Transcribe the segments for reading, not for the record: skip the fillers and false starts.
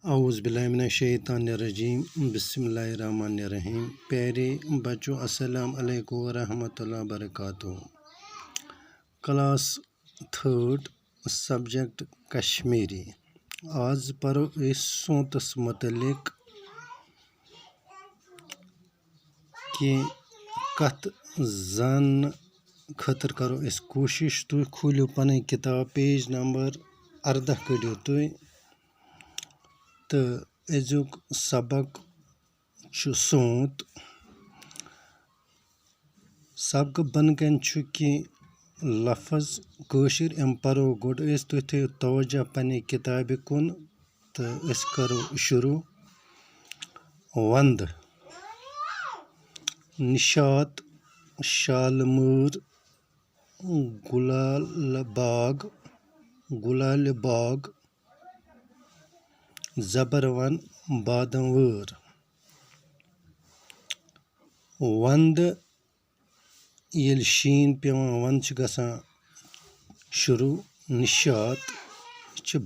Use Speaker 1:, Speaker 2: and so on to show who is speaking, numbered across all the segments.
Speaker 1: औज़ुबिल्लाहिमिनश्शैतानिर्रजीम बिस्मिल्लाहिर्रहमानिर्रहीम। प्यारे बच्चों, अस्सलाम अलैकुम वरहमतुल्लाहि वबरकातुहू। Class third, subject Kashmiri. आज पढ़ो इस सोतस मुतलिक कि कथ जान खतर करो इस कोशिश। तुम खोलो पन किताब, पेज नंबर 18 कड़ो तुम तो अजुक सबक सोत। सबक बन कन कि लफ्ज कशिर एम परो गुड तुम थो तवज्जो पन किताब कुन तो अस करो शुरू। वंद, निशात, शालमूर, गुलाल बाग, जबरवन, बादमवर। वंद येल शीन पेवान वंद गसान शुरू। निशात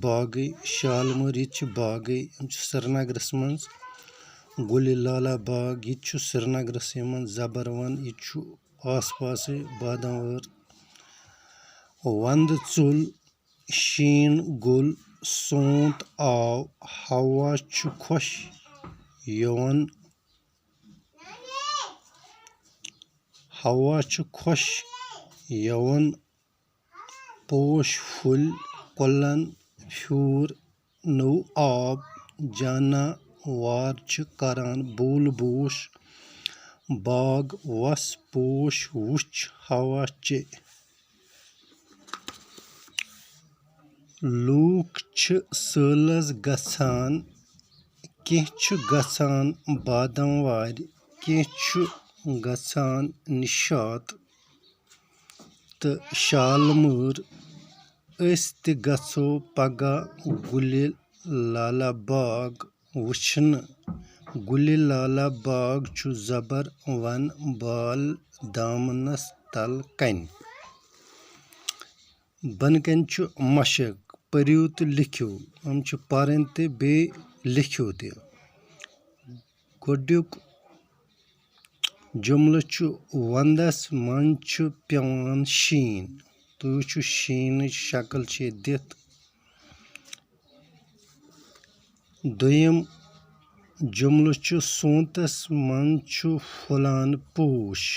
Speaker 1: बागई, शालमूर ये बागई श्रीनगरस मज। गुल लाला बाग ये श्रीनगरस मज। जबरवन ये आस पास बादमवर। वंद चुल, शीन गुल, सोंत आव, हवा खुश यवन। पोश फुल कुलन फ्यूर नौ आब जानवर करान बूल बोश। बाग वस पोश वुच हवा चे। लूक सैलस गसान, केह गसान बादमवार, केह गसान निशात तो शालमूर। अस ते गसो पगा गुल लाला बाग वुचन। गुल लाला बाग जबर वन बाल दामनस तल कन। बन कन मशक पर्यु तो लिखो। हम पारन तो बे लिखो तो। गोडुक जुमल वंदस मज पेवान शीन। तुम वो शीन शक्ल दित। दोयम जुमल सोतस मज फुलान पोश।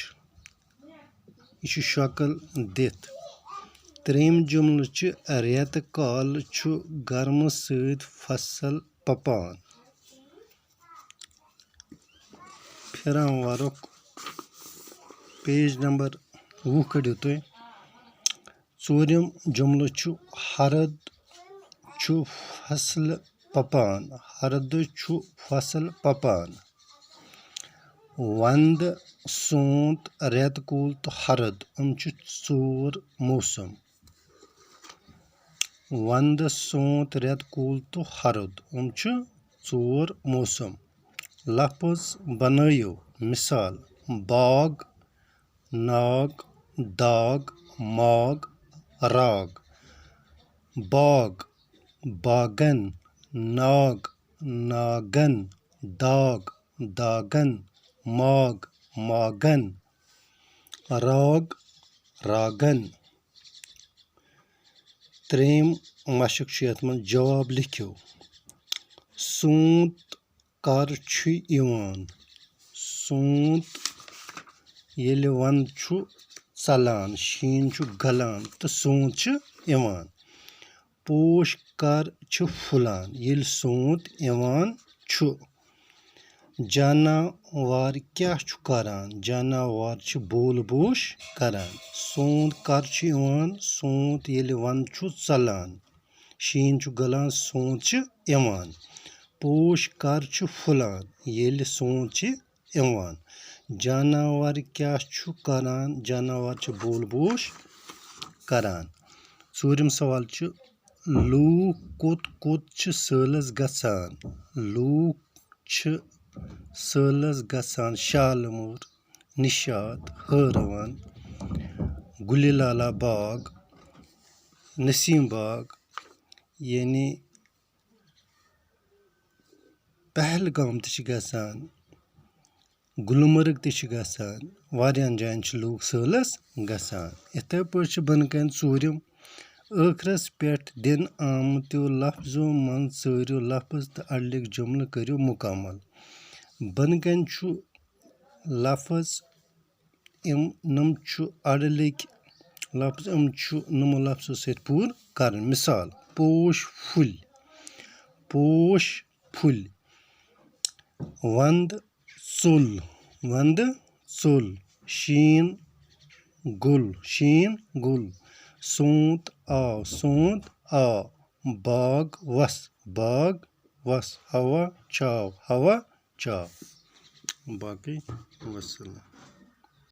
Speaker 1: यह शक्ल दित। त्रेम जुमल रेत काल गर्म सत फसल पपान। फिरान वारुक पेज नंबर 20 कड़ो तुम। चूरम जुमल हरद फसल पपान। हरद फसल पपान। वंद, सोंत, रेत कूल तो हरद चोर मौसम। वंद, सोंत, रेत कूल तो हरद चोर मौसम। लफ्ज बनायो मिसाल बाग, नाग, दाग, माग, राग। बाग बागन, नाग नागन, दाग दागन, माग मागन, राग रागन। त्रेम मशक जवाब लिखो। सोंत कर यवान। सोंत येल वंद चलान, शीन गलान तो सोंत यवान। पोश कर फुलान येल सोंत यवान। जानवर क्या करान, जानवर बोल बोश करान। सोंत कर यवान, सोंत येल वंद चलान, शीन गलान, सोंत यवान। पोश कर फुलान येल सोंत यवान। जानवर क्या करान, जानवर बोल बोश करान। चूरम सवाल लूक कोत सैलस गसान। लूक सैलस गसान शालमूर, निशात, हरवन, गुल लाला बाग, नसीम बाग यानी پہلگام تہِ چھِ گژھان گُلمرگ تہِ چھِ گژھان واریاہَن جایَن چھِ لوٗکھ سٲلَس گژھان یِتھَے پٲٹھۍ چھِ بۄنہٕ کَنۍ ژوٗرِم ٲخرَس پٮ۪ٹھ دِنہٕ آمتیو لفظو منٛز ژٲرِو لفظ تہٕ اَڑلِکھ جُملہٕ کٔرِو مُکمل بۄنہٕ کَنۍ چھُ لفظ نَم چھُ اَڑلِکۍ لفظ چھُ نَمو لفظو سۭتۍ پوٗرٕ کَرٕنۍ مِثال پوش پھُلۍ وَندٕ ژوٚل شیٖن گُل سونٛت آو باغ وَس ہوا چاو باقٕے وَسَلام